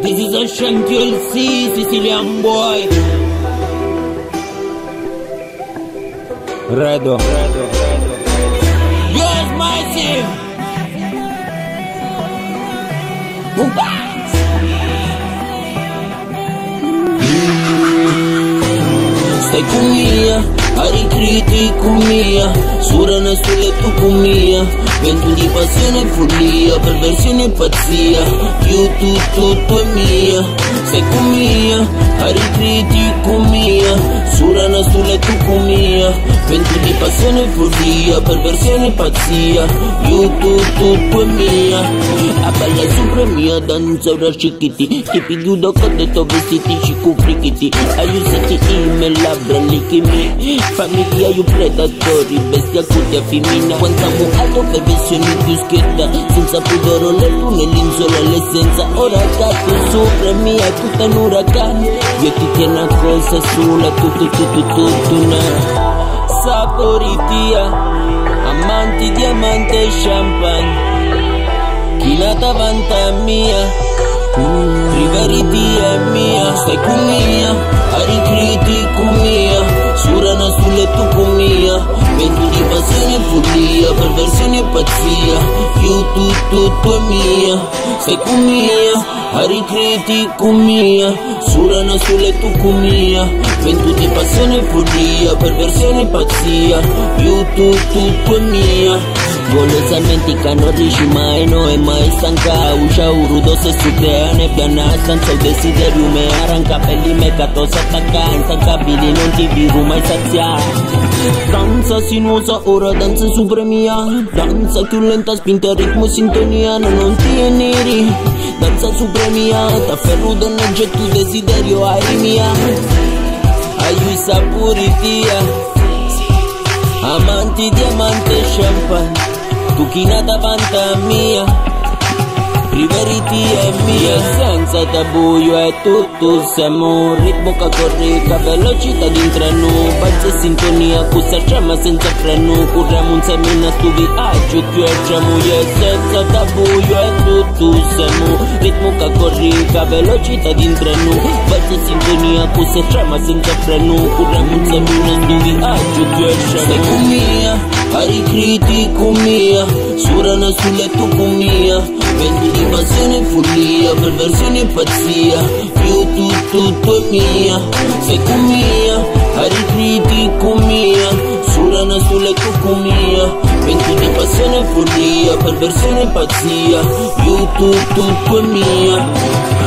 This is a shank you'll see, Sicilian boy. Redo. Yes, Massive. Stai con mia, ari critico mia, surana sulle tu con mia, vento di passione e follia, perversione e pazzia, più tutto è mia. Stai con mia, ari critico mia, surana sulle tu con mia, vento di passione e follia, perversione e pazzia, più tutto è mia. A balla sopra mia danza ora scicchiti, ti pigliudo con detto vestiti cicu frichiti, aiutati me labbra lichimi, famiglia io predatori, bestia cutia femminile, quantiamo alto per versioni più schietta, senza pudore le lune, l'insola, l'essenza, ora cazzo sopra mia, tutta un uragano, io ti tieno una cosa sola, tutto una saporitia, amanti, diamante e champagne, chi nata vanta mia, Riveriti è mia, stai con mia, ari critico mia, surana sulle tu con mia, vento di passione e follia, perversione e pazzia, più tutto è mia, stai con mia, ari critico mia, surana sulle tu con mia, vento di passione e follia, perversione e pazzia, più tutto è mia. Golosamente che non riesci mai, no è mai stanca, uscia urudo se su crea nebbia senza il desiderio me arranca pelli me cato s'attacca, instancabili non ti viru mai saziare. Danza sinuosa, ora danza supremia, danza più lenta, spinta, ritmo, sintonia, non ti neri, danza supremia, t'afferro donneggia tu desiderio arimia, ai saporitia, amanti, diamante, champagne, tu chi nata vanta mia, Riveriti è mia, senza tabuio è tutto, siamo un ritmo che corre, velocità di treno, balza e sintonia, questa trama senza freno, corriamo un semina stu viaggio, chiudiamo senza tabuio è tutto, siamo un ritmo che corre, velocità di treno, balza e sintonia, questa trama senza freno, corriamo un semina stu viaggio, chiudiamo. Stai con mia, ari critico mia, surana sulle tu con mia, vento di passione e follia, perversione e pazzia, più tutto è mia, sei con mia, ari critico mia, surana sulle tu con mia, vento di passione e follia, perversione e pazzia, più tutto è mia.